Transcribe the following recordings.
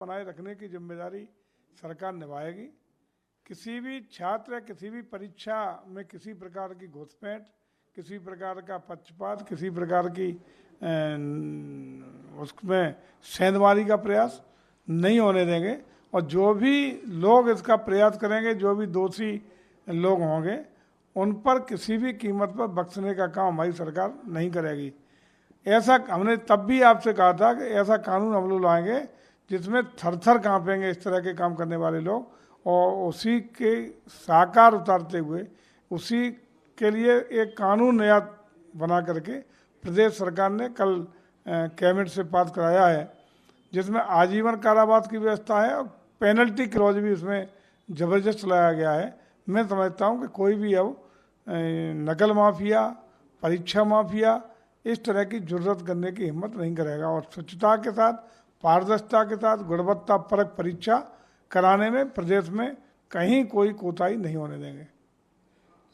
बनाए रखने की जिम्मेदारी सरकार निभाएगी। किसी भी छात्र या किसी भी परीक्षा में किसी प्रकार की घुसपैठ, किसी प्रकार का पक्षपात, किसी प्रकार की उसमें सेंधमारी का प्रयास नहीं होने देंगे। और जो भी लोग इसका प्रयास करेंगे, जो भी दोषी लोग होंगे, उन पर किसी भी कीमत पर बख्शने का काम हमारी सरकार नहीं करेगी। ऐसा हमने तब भी आपसे कहा था कि ऐसा कानून हम लोग लाएंगे जिसमें थर थर कांपेंगे इस तरह के काम करने वाले लोग, और उसी के साकार उतारते हुए उसी के लिए एक कानून नया बना करके प्रदेश सरकार ने कल कैबिनेट से पास कराया है, जिसमें आजीवन कारावास की व्यवस्था है और पेनल्टी क्लॉज भी उसमें ज़बरदस्त लाया गया है। मैं समझता हूँ कि कोई भी अब नकल माफिया, परीक्षा माफिया इस तरह की जुर्रत करने की हिम्मत नहीं करेगा, और स्वच्छता के साथ, पारदर्शिता के साथ गुणवत्ता परक परीक्षा कराने में प्रदेश में कहीं कोई कोताही नहीं होने देंगे।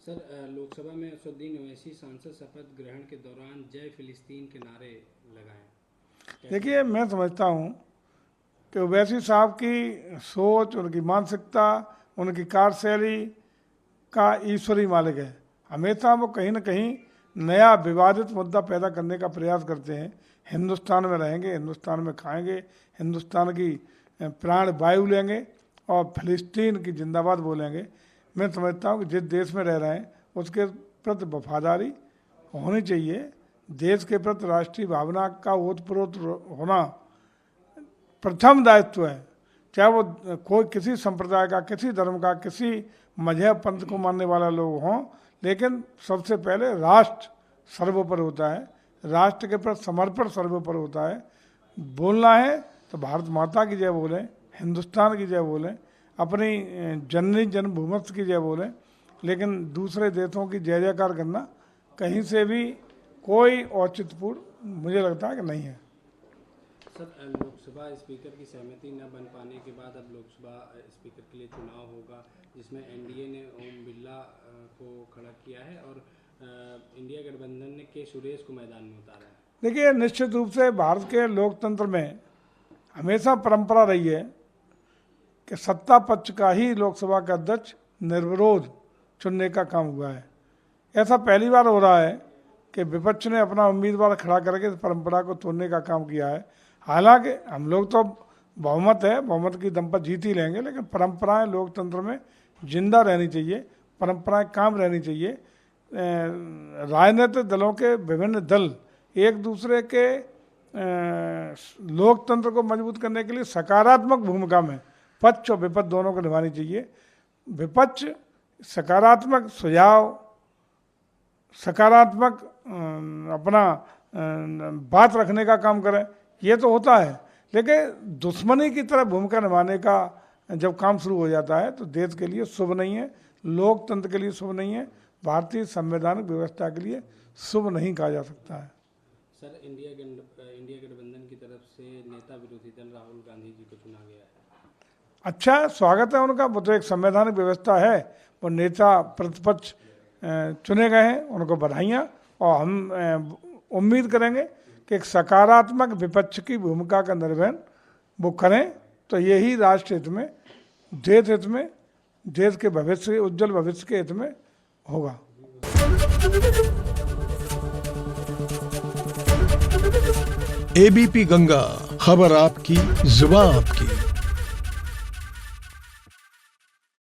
सर, लोकसभा में असदुद्दीन ओवैसी सांसद शपथ ग्रहण के दौरान जय फिलिस्तीन के नारे लगाए। देखिए, मैं समझता हूँ कि ओवैसी साहब की सोच, उनकी मानसिकता, उनकी कार्यशैली का ईश्वरी मालिक है। हमेशा वो कहीं ना कहीं नया विवादित मुद्दा पैदा करने का प्रयास करते हैं। हिंदुस्तान में रहेंगे, हिंदुस्तान में खाएंगे, हिंदुस्तान की प्राण वायु लेंगे और फिलिस्तीन की जिंदाबाद बोलेंगे। मैं समझता हूँ कि जिस देश में रह रहे हैं उसके प्रति वफादारी होनी चाहिए। देश के प्रति राष्ट्रीय भावना का ओतप्रोत होना प्रथम दायित्व है, चाहे वो कोई किसी संप्रदाय का, किसी धर्म का, किसी मजहब पंथ को मानने वाला लोग हों, लेकिन सबसे पहले राष्ट्र सर्वोपरि होता है। राष्ट्र के प्रति समर्पण सर्वोपरि होता है। बोलना है तो भारत माता की जय बोलें, हिंदुस्तान की जय बोलें, अपनी जननी जन्मभूमि की जय बोलें, लेकिन दूसरे देशों की जय जयकार करना कहीं से भी कोई औचित्यपूर्ण मुझे लगता है कि नहीं है। सर, लोकसभा स्पीकर की सहमति न बन पाने के बाद अब लोकसभा स्पीकर के लिए चुनाव होगा, जिसमें एनडीए ने ओम बिरला को खड़ा किया है और इंडिया गठबंधन ने के सुरेश को मैदान में उतारा है। देखिए, निश्चित रूप से भारत के लोकतंत्र में हमेशा परंपरा रही है कि सत्ता पक्ष का ही लोकसभा का अध्यक्ष निर्विरोध चुनने का काम हुआ है। ऐसा पहली बार हो रहा है कि विपक्ष ने अपना उम्मीदवार खड़ा करके इस परंपरा को तोड़ने का काम किया है। हालांकि हम लोग तो बहुमत है, बहुमत की दम पर जीत ही लेंगे, लेकिन परंपराएं लोकतंत्र में जिंदा रहनी चाहिए, परंपराएं काम रहनी चाहिए। राजनीतिक दलों के विभिन्न दल एक दूसरे के लोकतंत्र को मजबूत करने के लिए सकारात्मक भूमिका में पक्ष और विपक्ष दोनों को निभानी चाहिए। विपक्ष सकारात्मक सुझाव, सकारात्मक अपना बात रखने का काम करें, ये तो होता है, लेकिन दुश्मनी की तरह भूमिका निभाने का जब काम शुरू हो जाता है तो देश के लिए शुभ नहीं है, लोकतंत्र के लिए शुभ नहीं है, भारतीय संवैधानिक व्यवस्था के लिए शुभ नहीं कहा जा सकता है। सर, इंडिया गठबंधन की तरफ से नेता विरोधी दल राहुल गांधी जी को चुना गया है। अच्छा, स्वागत है उनका। वो तो एक संवैधानिक व्यवस्था है, वो नेता प्रतिपक्ष चुने गए हैं, उनको बधाइयाँ। और हम उम्मीद करेंगे कि एक सकारात्मक विपक्ष की भूमिका का निर्वहन वो करें, तो यही राष्ट्र हित में, देश हित में, देश के भविष्य, उज्जवल भविष्य के हित में होगा। एबीपी गंगा, खबर आपकी, जुबान आपकी।